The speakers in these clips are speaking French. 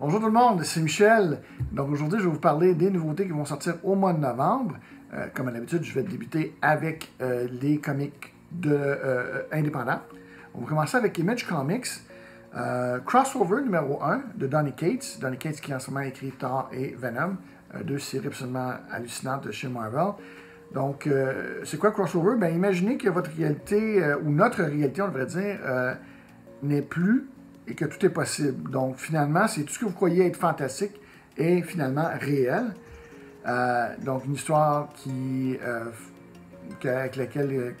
Bonjour tout le monde, c'est Michel. Donc aujourd'hui, je vais vous parler des nouveautés qui vont sortir au mois de novembre. Comme à l'habitude, je vais débuter avec les comics indépendants. On va commencer avec Image Comics. Crossover numéro 1 de Donny Cates. Donny Cates qui en ce moment écrit Thor et Venom. Deux séries absolument hallucinantes de chez Marvel. Donc, c'est quoi Crossover? Ben, imaginez que votre réalité, ou notre réalité, on devrait dire, n'est plus et que tout est possible. Donc, finalement, c'est tout ce que vous croyez être fantastique est finalement réel. Donc, une histoire avec laquelle...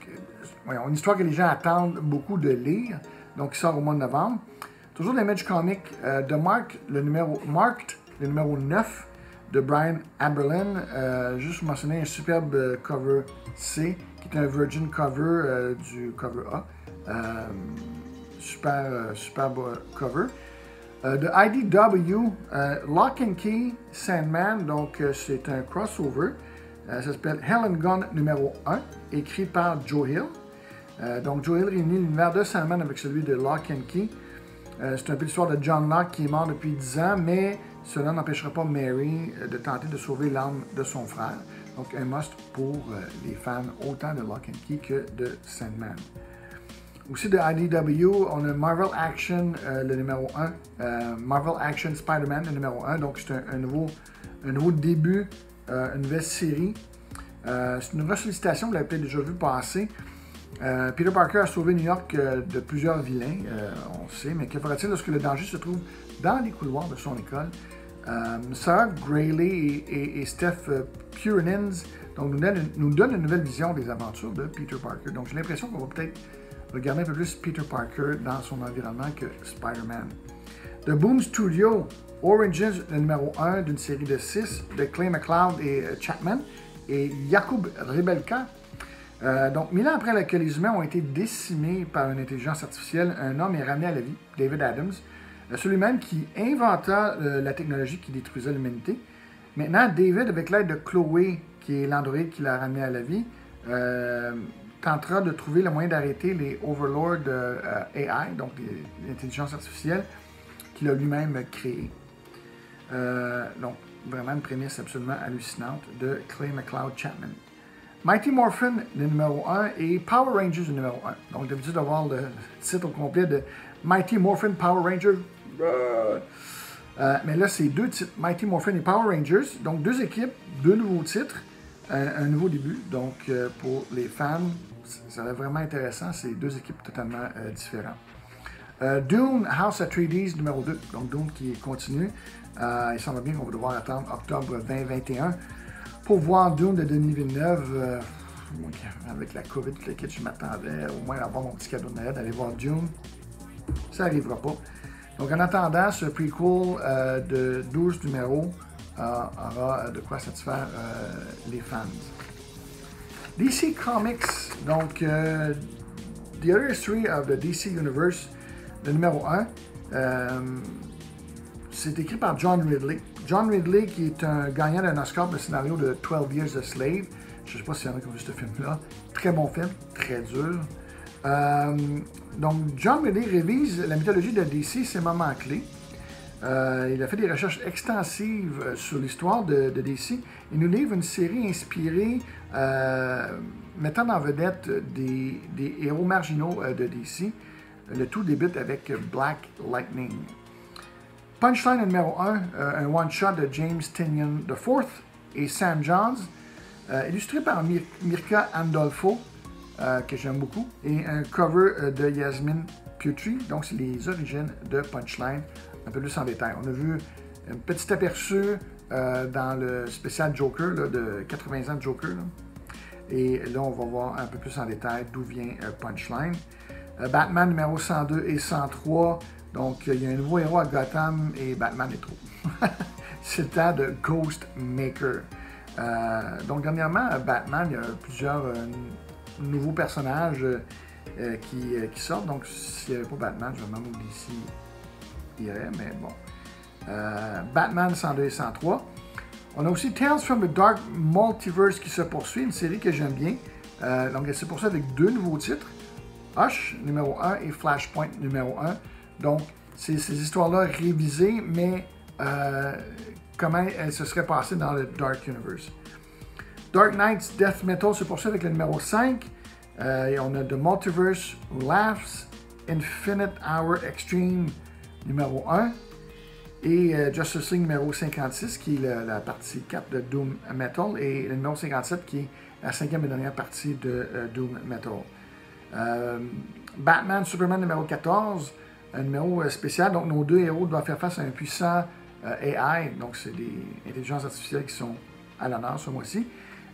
une histoire que les gens attendent beaucoup de lire, donc qui sort au mois de novembre. Toujours l'Image Comic de Mark, le numéro 9 de Brian Aberlin. Juste mentionner un superbe cover C, qui est un Virgin cover du cover A. Superbe cover. De IDW, Lock and Key Sandman, donc c'est un crossover. Ça s'appelle Hell and Gun numéro 1, écrit par Joe Hill. Donc Joe Hill réunit l'univers de Sandman avec celui de Lock and Key. C'est un peu l'histoire de John Locke qui est mort depuis 10 ans, mais cela n'empêchera pas Mary de tenter de sauver l'âme de son frère. Donc un must pour les fans autant de Lock and Key que de Sandman. Aussi de IDW, on a Marvel Action, le numéro 1. Marvel Action Spider-Man, le numéro 1. Donc, c'est un nouveau début, une nouvelle série. C'est une ressollicitation, vous l'avez peut-être déjà vu passer. Peter Parker a sauvé New York de plusieurs vilains, on sait, mais que fera-t-il lorsque le danger se trouve dans les couloirs de son école? Sarah Grayley et Steph Purinins nous donnent une nouvelle vision des aventures de Peter Parker. Donc, j'ai l'impression qu'on va peut-être regarder un peu plus Peter Parker dans son environnement que Spider-Man. De Boom Studio, Origins, le numéro 1 d'une série de 6 de Clay McLeod et Chapman et Jakub Rebelka. Donc, 1000 ans après que les humains ont été décimés par une intelligence artificielle, un homme est ramené à la vie, David Adams, celui-même qui inventa la technologie qui détruisait l'humanité. Maintenant, David, avec l'aide de Chloé, qui est l'androïde qui l'a ramené à la vie, tentera de trouver le moyen d'arrêter les Overlords AI, donc l'intelligence artificielle, qu'il a lui-même créée. Donc, vraiment une prémisse absolument hallucinante de Clay McLeod Chapman. Mighty Morphin, le numéro 1, et Power Rangers, le numéro 1. Donc, d'habitude d'avoir le titre au complet de Mighty Morphin Power Rangers. Mais là, c'est deux titres, Mighty Morphin et Power Rangers. Donc, deux équipes, deux nouveaux titres. Un nouveau début, donc pour les fans, ça va être vraiment intéressant, c'est deux équipes totalement différentes. Dune House Atreides numéro 2, donc Dune qui continue. Il semble bien qu'on va devoir attendre octobre 2021 pour voir Dune de Denis Villeneuve. Avec la COVID, je m'attendais au moins à avoir mon petit cadeau de Noël, d'aller voir Dune. Ça n'arrivera pas. Donc en attendant, ce prequel de 12 numéros aura de quoi satisfaire les fans. DC Comics, donc The Other History of the DC Universe, le numéro 1, c'est écrit par John Ridley. John Ridley qui est un gagnant d'un Oscar pour le scénario de 12 Years a Slave. Je ne sais pas s'il y en a qui ont vu ce film-là. Très bon film, très dur. Donc John Ridley révise la mythologie de DC, ses moments clés. Il a fait des recherches extensives sur l'histoire de DC. Il nous livre une série inspirée, mettant en vedette des héros marginaux de DC. Le tout débute avec Black Lightning. Punchline numéro 1, un one-shot de James Tynion IV et Sam Johns, illustré par Mirka Andolfo, que j'aime beaucoup, et un cover de Yasmin Putri. Donc, c'est les origines de Punchline. Un peu plus en détail. On a vu un petit aperçu dans le spécial Joker, là, de 80 ans de Joker. Là. Et là, on va voir un peu plus en détail d'où vient Punchline. Batman numéro 102 et 103. Donc, il y a un nouveau héros à Gotham et Batman est trop. C'est le temps de Ghostmaker. Donc, dernièrement, Batman, il y a plusieurs nouveaux personnages qui sortent. Donc, s'il n'y avait pas Batman, je vais même DC irait, mais bon. Batman 102 et 103. On a aussi Tales from the Dark Multiverse qui se poursuit, une série que j'aime bien. Donc elle se poursuit avec deux nouveaux titres. Hush, numéro 1, et Flashpoint, numéro 1. Donc, c'est ces histoires-là révisées, mais comment elle se serait passée dans le Dark Universe. Dark Knight's Death Metal se poursuit avec le numéro 5. Et on a The Multiverse Laughs, Infinite Hour Extreme numéro 1 et Justice League numéro 56 qui est la partie 4 de Doom Metal et le numéro 57 qui est la 5e et dernière partie de Doom Metal. Batman Superman numéro 14, un numéro spécial. Donc nos deux héros doivent faire face à un puissant AI, donc c'est des intelligences artificielles qui sont à l'honneur ce mois-ci.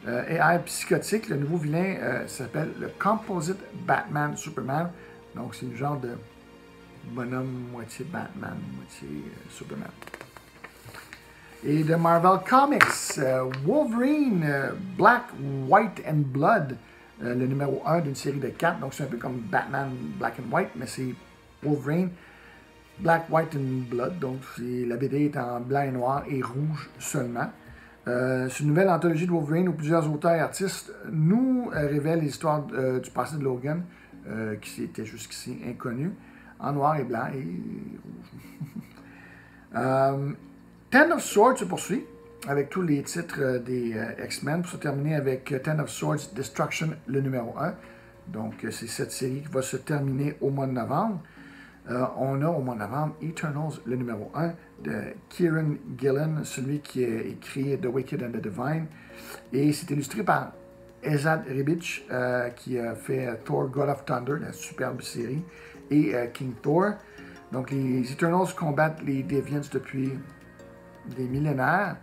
AI psychotique, le nouveau vilain s'appelle le Composite Batman Superman. Donc c'est le genre de bonhomme moitié Batman, moitié Superman. Et de Marvel Comics, Wolverine, Black, White and Blood, le numéro 1 d'une série de 4. Donc c'est un peu comme Batman Black and White, mais c'est Wolverine, Black, White and Blood. Donc la BD est en blanc et noir et rouge seulement. C'est une nouvelle anthologie de Wolverine où plusieurs auteurs et artistes nous révèlent l'histoire du passé de Logan, qui était jusqu'ici inconnu, en noir et blanc et rouge. Ten of Swords se poursuit avec tous les titres des X-Men pour se terminer avec Ten of Swords Destruction, le numéro 1. Donc c'est cette série qui va se terminer au mois de novembre. On a au mois de novembre Eternals, le numéro 1 de Kieran Gillen, celui qui a écrit The Wicked and the Divine. Et c'est illustré par Esad Ribic, qui a fait Thor God of Thunder, la superbe série, et King Thor. Donc les Eternals combattent les Deviants depuis des millénaires,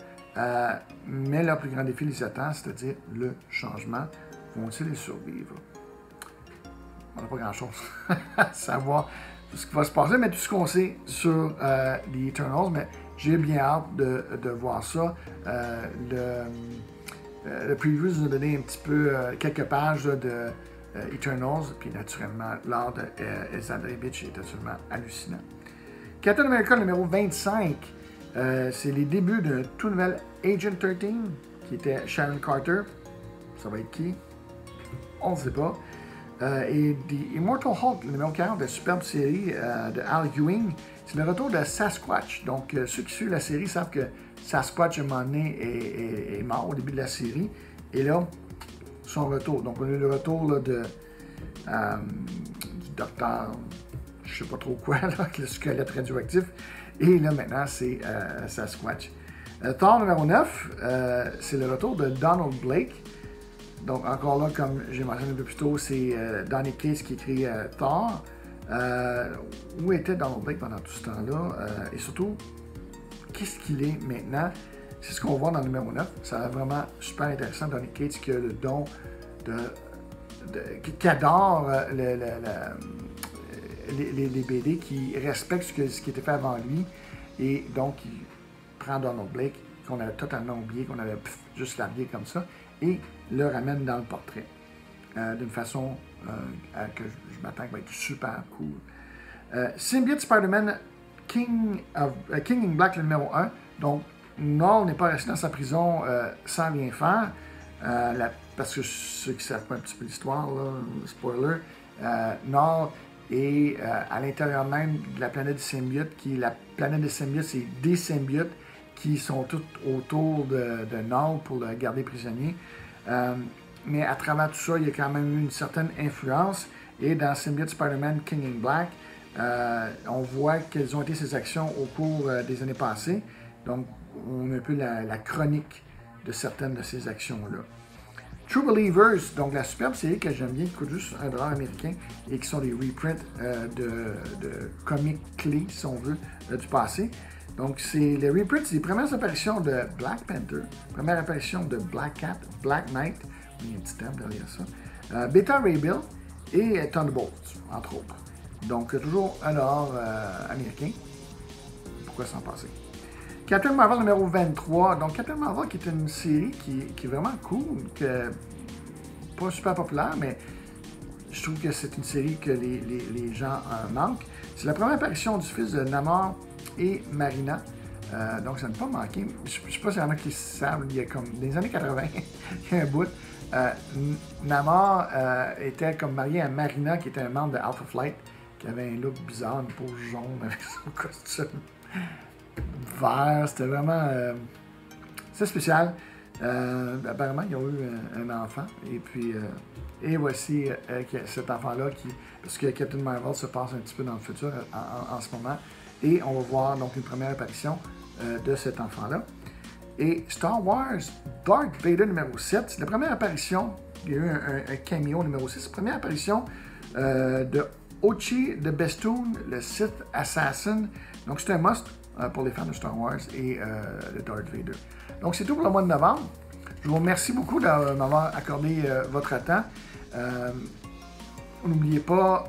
mais leur plus grand défi les attend, c'est-à-dire le changement. Vont-ils les survivre? On n'a pas grand-chose à savoir ce qui va se passer, mais tout ce qu'on sait sur les Eternals, mais j'ai bien hâte de voir ça. Le preview nous a donné un petit peu quelques pages là, de Eternals, puis naturellement, l'art de Esad Ribic est absolument hallucinant. Captain America numéro 25, c'est les débuts d'un tout nouvel Agent 13, qui était Sharon Carter. Ça va être qui? On ne sait pas. Et The Immortal Hulk, le numéro 40 de la superbe série de Al Ewing, c'est le retour de Sasquatch. Donc, ceux qui suivent la série savent que Sasquatch, à un moment donné, est mort au début de la série. Et là, son retour. Donc, on a eu le retour là, du docteur, je sais pas trop quoi, là, avec le squelette radioactif. Et là, maintenant, c'est Sasquatch. Thor numéro 9, c'est le retour de Donald Blake. Donc, encore là, comme j'ai mentionné un peu plus tôt, c'est Donny Cates qui écrit Thor. Où était Donald Blake pendant tout ce temps-là? Et surtout, qu'est-ce qu'il est maintenant? C'est ce qu'on voit dans le numéro 9. Ça a vraiment super intéressant. Donny Cates qui a le don qui adore les BD, qui respecte ce qui était fait avant lui. Et donc, il prend Donald Blake, qu'on avait totalement oublié, qu'on avait juste largué comme ça, et le ramène dans le portrait d'une façon que je m'attends qu'elle va être super cool. Symbiote Spider-Man King in Black, le numéro 1. Donc, Null n'est pas resté dans sa prison sans rien faire. Parce que ceux qui ne savent pas un petit peu l'histoire, spoiler, Null est à l'intérieur même de la planète des symbiotes, qui est la planète des symbiotes, c'est des symbiotes qui sont tous autour de Null pour le garder prisonnier. Mais à travers tout ça, il y a quand même eu une certaine influence. Et dans Symbiote Spider-Man King in Black, on voit quelles ont été ses actions au cours des années passées. Donc, on a un peu la chronique de certaines de ces actions-là. True Believers, donc la superbe série que j'aime bien, qui coûte juste $1 américain et qui sont des reprints de comics clés, si on veut, du passé. Donc, c'est les reprints, c'est les premières apparitions de Black Panther, première apparition de Black Cat, Black Knight, il y a un petit terme derrière ça, Beta Ray Bill et Thunderbolts, entre autres. Donc, toujours $1 américain. Pourquoi s'en passer? Captain Marvel numéro 23. Donc, Captain Marvel qui est une série qui est vraiment cool, pas super populaire, mais je trouve que c'est une série que les gens manquent. C'est la première apparition du fils de Namor et Marina. Donc, ça ne pas manqué. Je ne sais pas s'il y en a qui savent, il y a comme dans les années 80, il y a un bout. Namor était comme marié à Marina, qui était un membre de Alpha Flight, qui avait un look bizarre, une peau jaune avec son costume. vert. C'était vraiment... c'est spécial. Apparemment, ils ont eu un enfant. Et puis, et voici cet enfant-là qui... Parce que Captain Marvel se passe un petit peu dans le futur en ce moment. Et on va voir donc une première apparition de cet enfant-là. Et Star Wars Darth Vader numéro 7, c'est la première apparition. Il y a eu un cameo numéro 6. Première apparition de Ochi de Bestoon, le Sith Assassin. Donc, c'est un must pour les fans de Star Wars et de Darth Vader. Donc, c'est tout pour le mois de novembre. Je vous remercie beaucoup de m'avoir accordé votre temps. N'oubliez pas,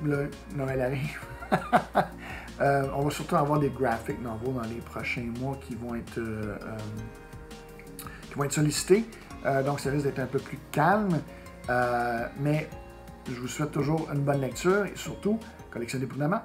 le Noël arrive. On va surtout avoir des graphic novels dans les prochains mois qui vont être sollicités. Donc, ça risque d'être un peu plus calme. Mais je vous souhaite toujours une bonne lecture et surtout, collectionnez prudemment.